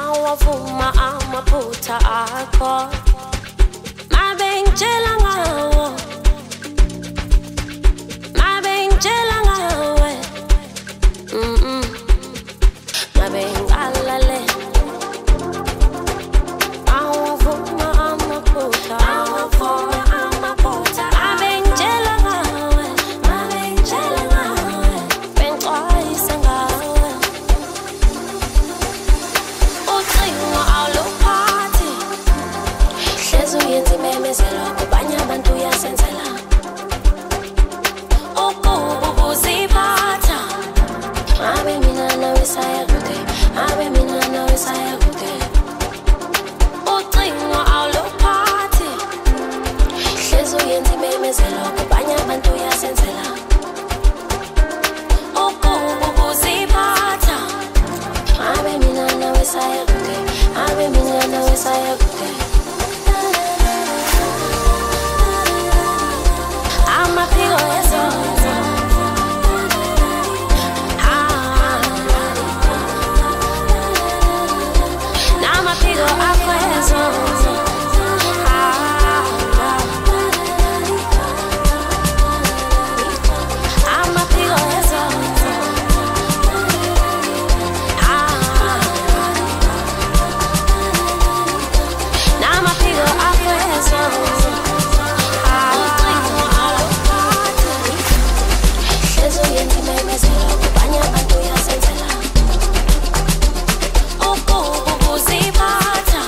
Awavuma amaphutha akho mabengitshela ngawo ngawe ngabe ngiqalale awavuma amaphutha mabengitshela ngawe bengixwayisa ngawe ucingo awuluphathi hlezi uyenza imemezelo kubanye abantu uyasenzela ukuziphatha abe mina nawe saya kude ucingo awuluphathi hlezi uyenza imemezelo kubanye abantu uyasenzela ukuziphatha abe mina nawe saya kude amaphiko esonto namaphiko akho esonto amaphiko esonto namaphiko akho esonto ukuziphatha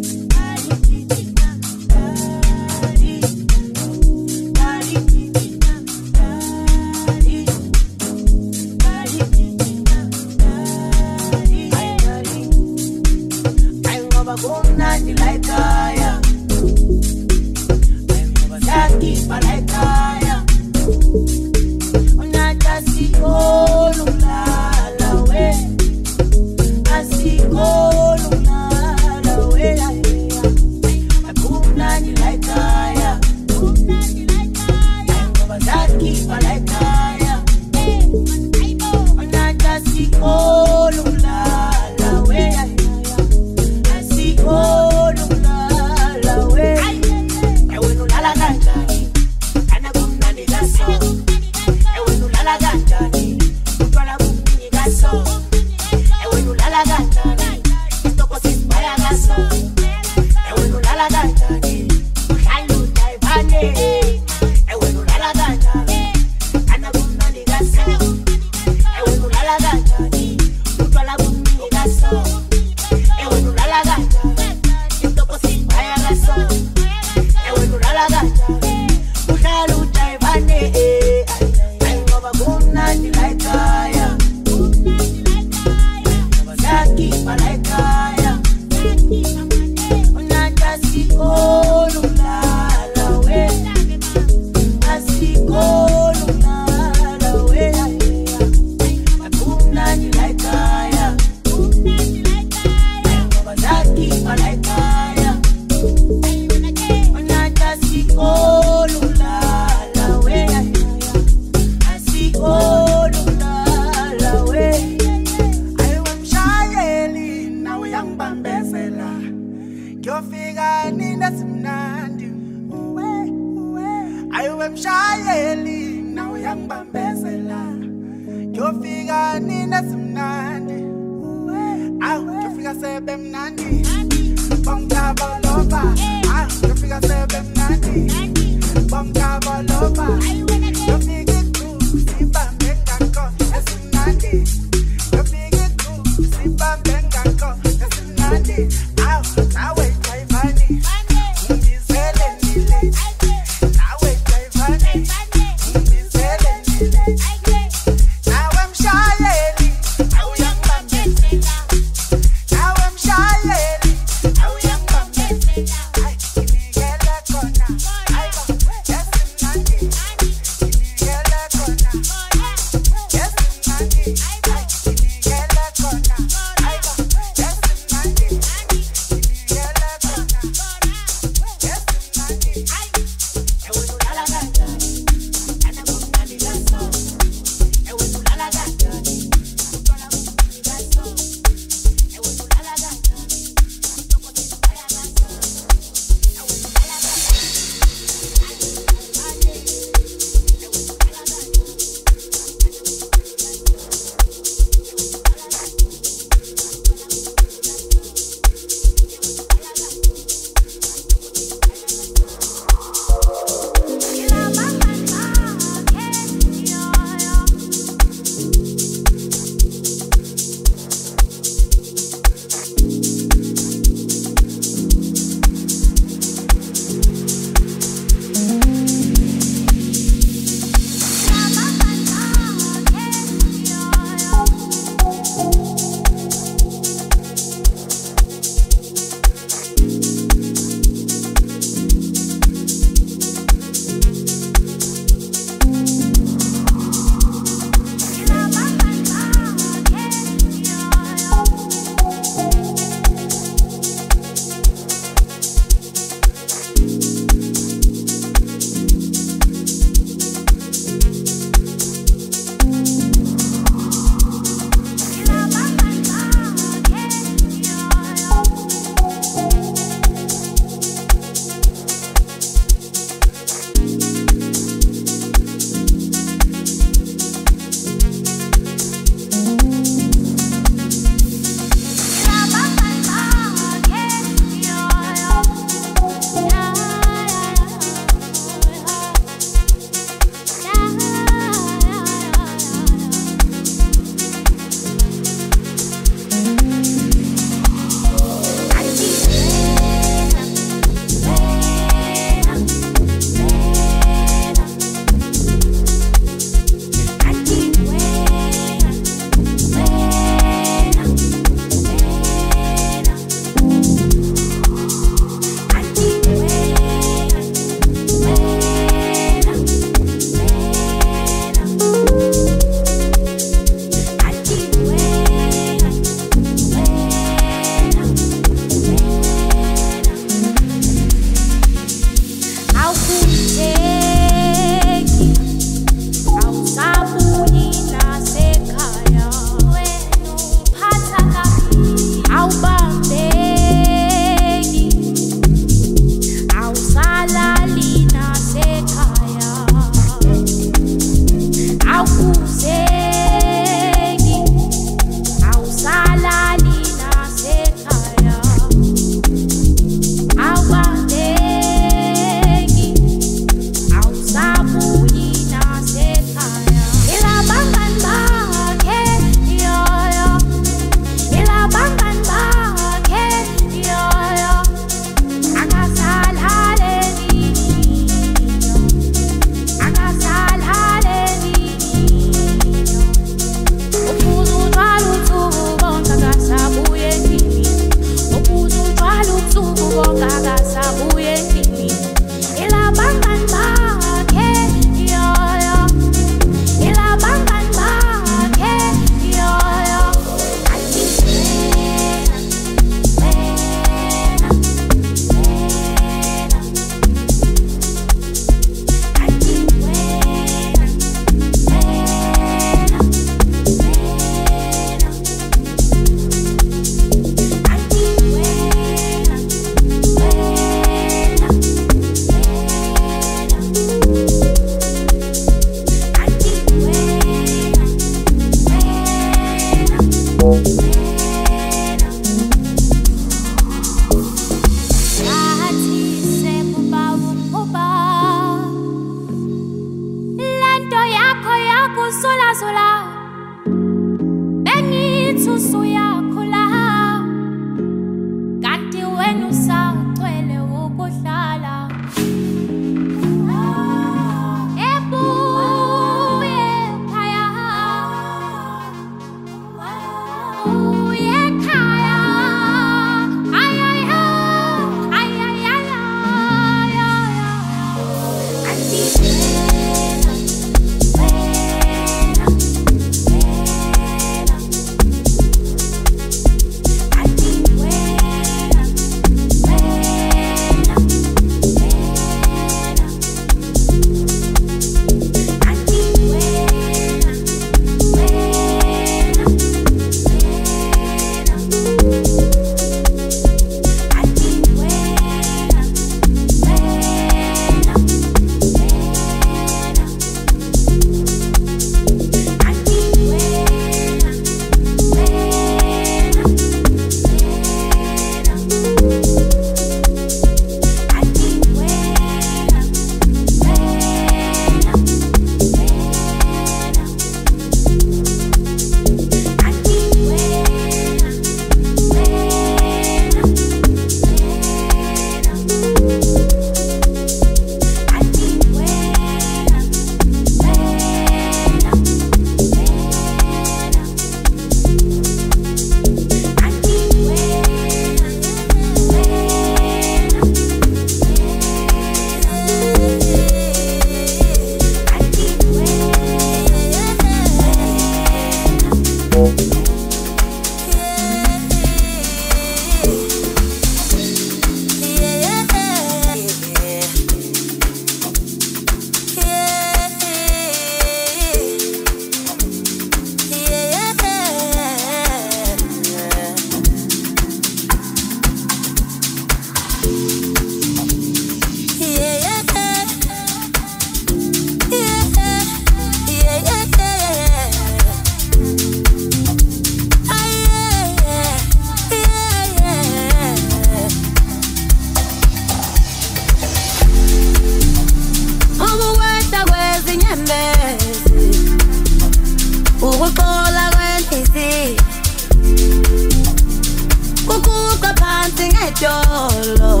ngejolo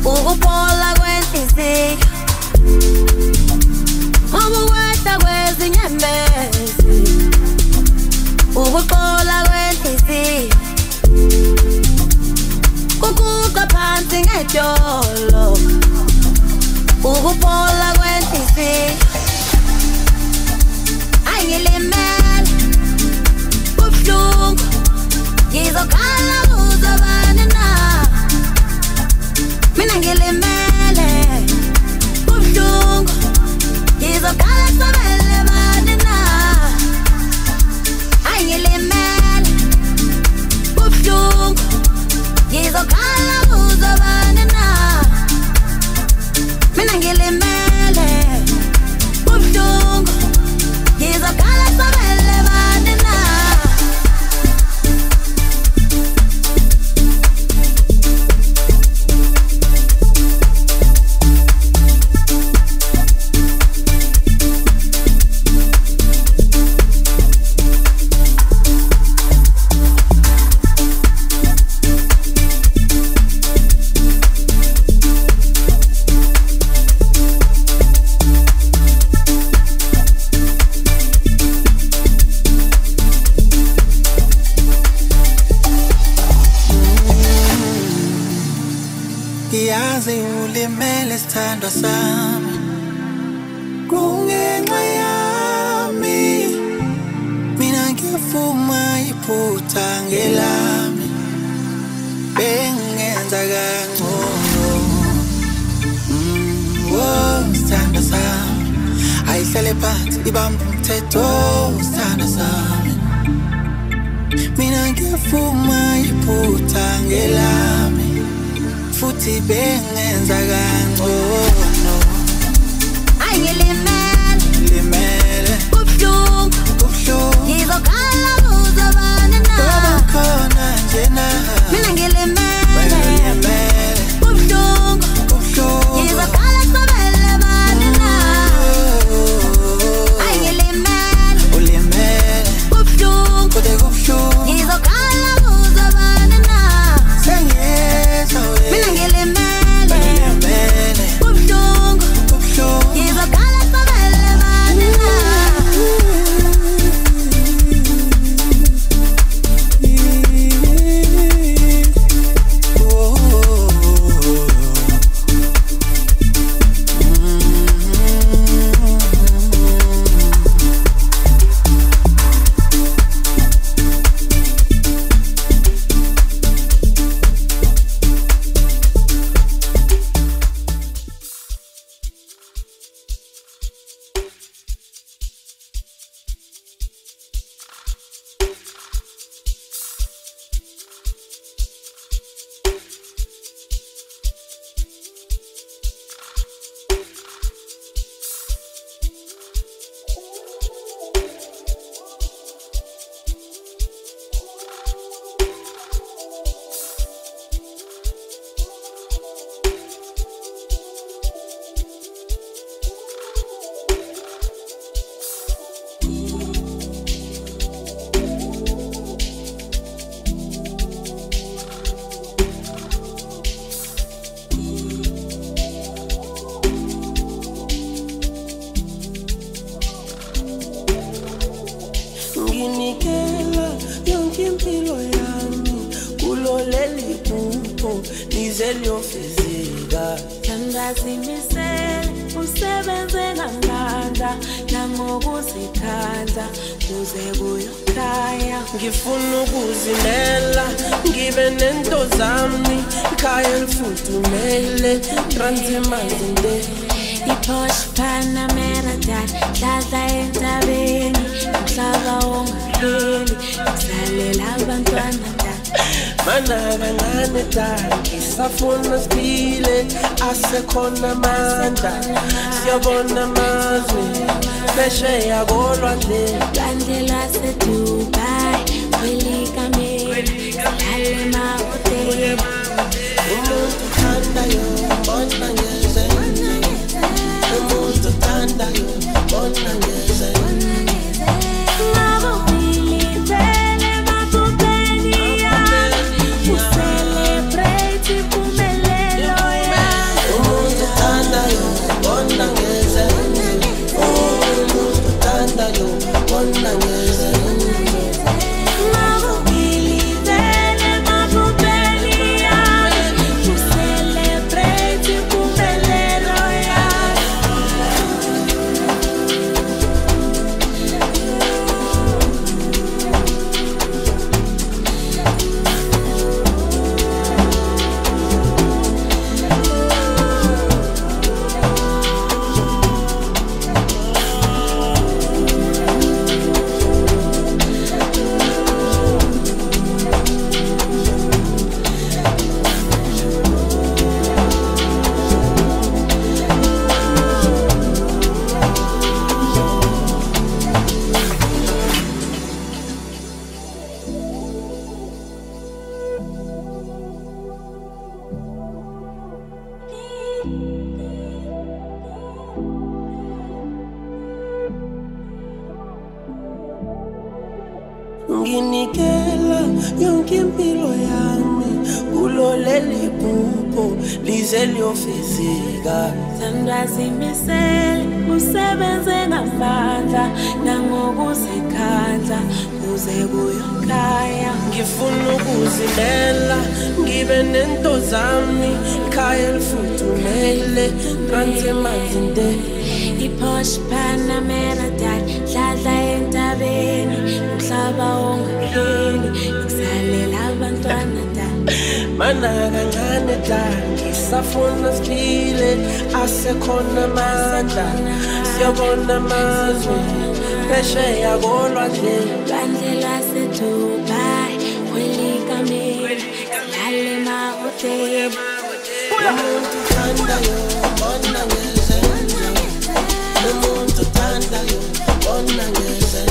ukupola kwenhliziyo ukuwehla kwezinyembezi ukuqola kwenhliziyo kuguqa phansi ngejolo ukupola kwenhliziyo angilimele kubuhlungu ngizokhala kuzobani na mina ngilimele kubuhlungu ngizokhala sobele bani na angilimele kubuhlungu ngizokhala kuzobani na mina ngilimele kubuhlungu ngizokhala sobele bani na Sithandwa sami kungenxa yami mina ngifuma iphutha ngelami bengenza kangcono sithandwa sami ayihlale phansi ibamba umthetho sithandwa sami mina ngifuma iphutha ngelami futhi bengenza kangcono angilimele kubuhlungu ngizokhala kuzobani na khona njena mina ngilimele kubuhlungu ngizokhala sobele bani na angilimele kubuhlungu ngizokhala kuzobani na mina ngilimele kubuhlungu ngizokhala sobele bani na ngifuna ukuzimela ngibe nento zami ikhaya elifudumele transimazinde iPorsche Panamera dladla entabeni umhlaba ongapheli usalela abantwana mana kancane ngisafuna siphile asekhona amandla siyabona amazwe phesheya kolwandle lwandle lwaseDubai kwelikameli sihlale emahhotela umuntu uthandayo mbona ngeze umuntu uthandayo mbona ngeze ngabo ngilibele mabubeni ya usele Nginikela yonke impilo yami kuloleli buko lize liyofezeka. Sandazimisele usebenze ngamandla nangokuzikhandla kuze kuyokhaya. Ngifuna ukuzimela ngibe nento zami ikhaya elifuthumele phansi emanzinde. I-Porsche Panamera dad dladla entabeni umhlaba ongapheli ngikusalela abantwana dad. Mana kancane dad ngisafuna siphile asekhona amandla siyabona amazwe phesheya kolwandle. Lwandle lwaseDubai kwelikameli silale emahhotela. Umuntu uthandayo bona ngezenzo, umuntu uthandayo bona ngezenzo.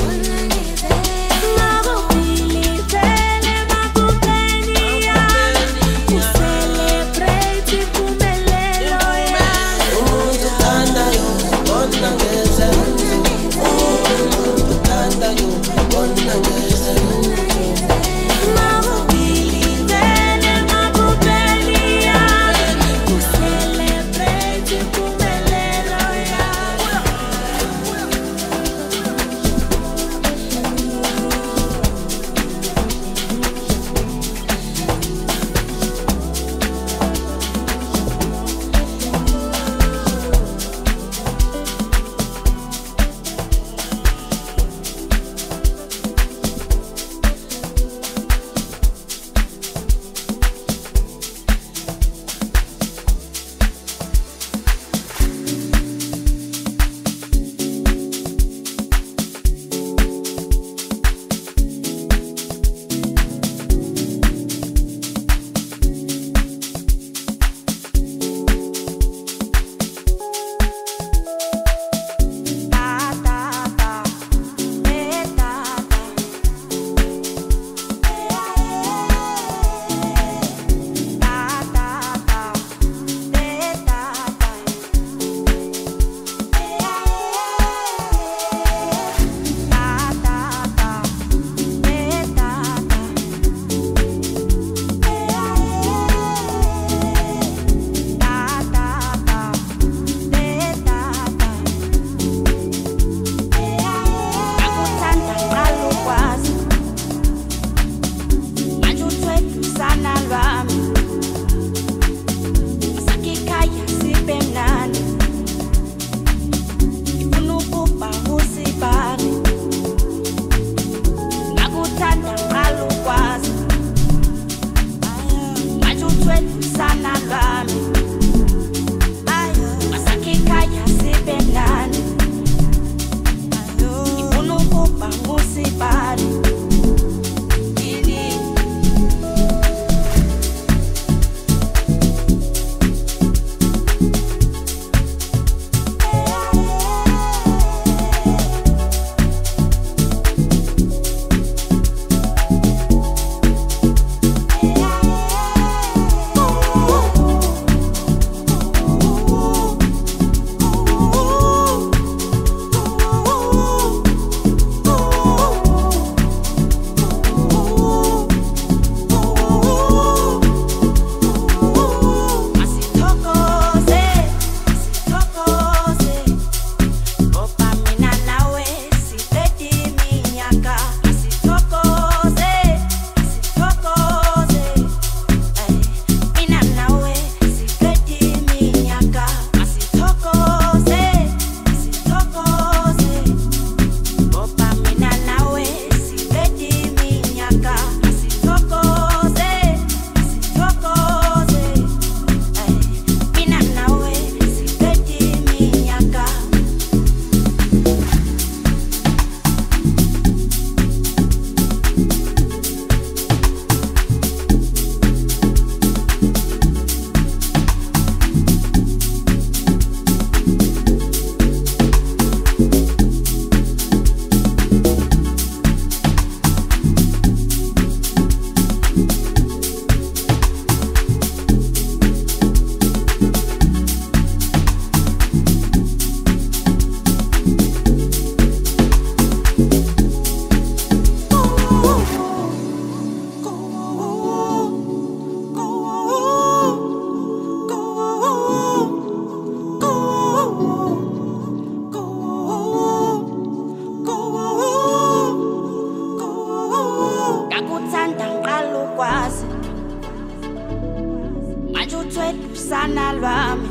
lwami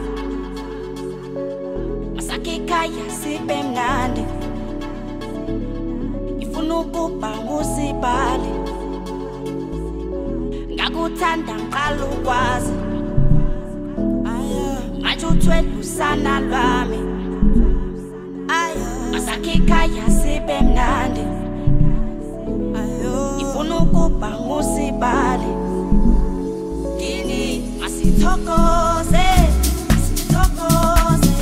masakhe ekhaya sibe mnandi ngifuna ukuba ngusibali ngakuthanda ngiqala ukwazi manje uthwele usana lwami masakhe ekhaya sibe mnandi ngifuna ukuba ngusibali Masithokoze, masithokoze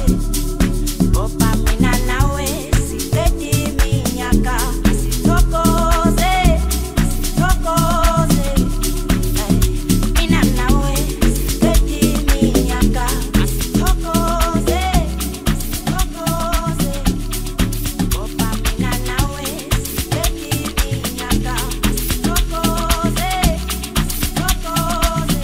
Ngoba mina nawe siqede iminyaka Masithokoze, masithokoze Mina nawe siqede iminyaka Masithokoze, masithokoze Ngoba mina nawe siqede iminyaka Masithokoze, masithokoze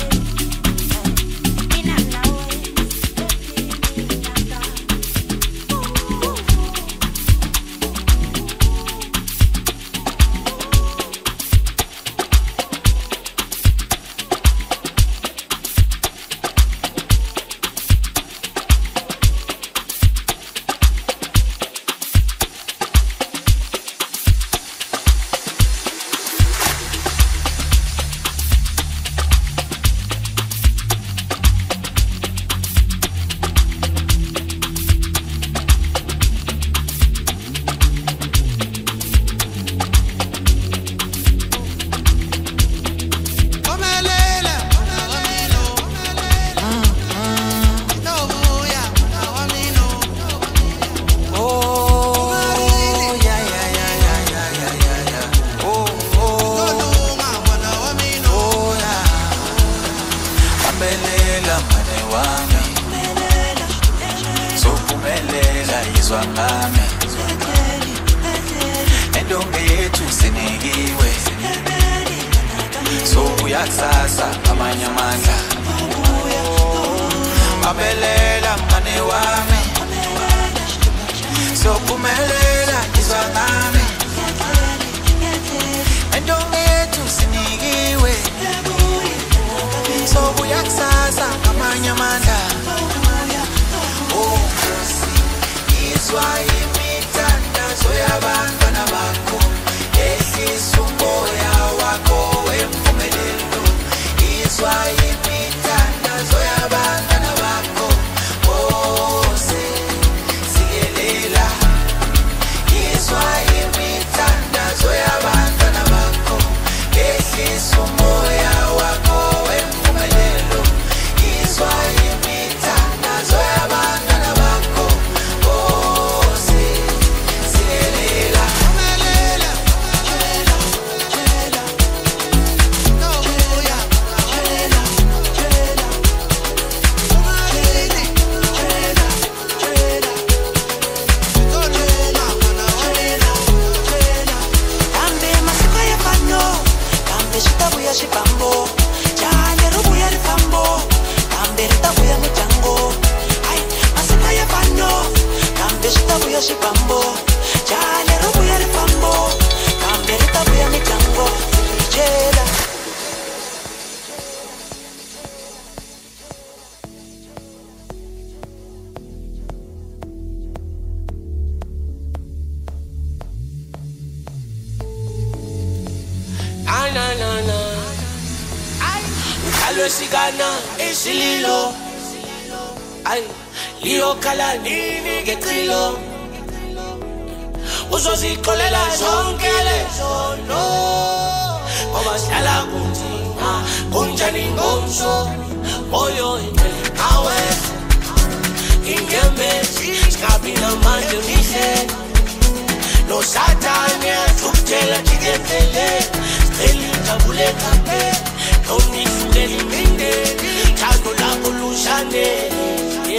Alosigana isililo ay liyo kala nini ngeqilo uzozixolela zonke lezono ngoba sihlala kunzima kunjani ngomso moyo awe ingemezi skabina manje mihle no satani athuthela jikepele elinjabule kape Only feeling in there, Tano la pollution.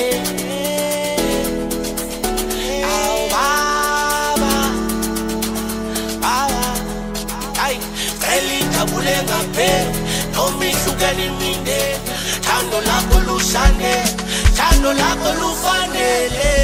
Ay, Felita Bulenga Pe, no me sugar in me there, Tano la pollution, Tano la pollution.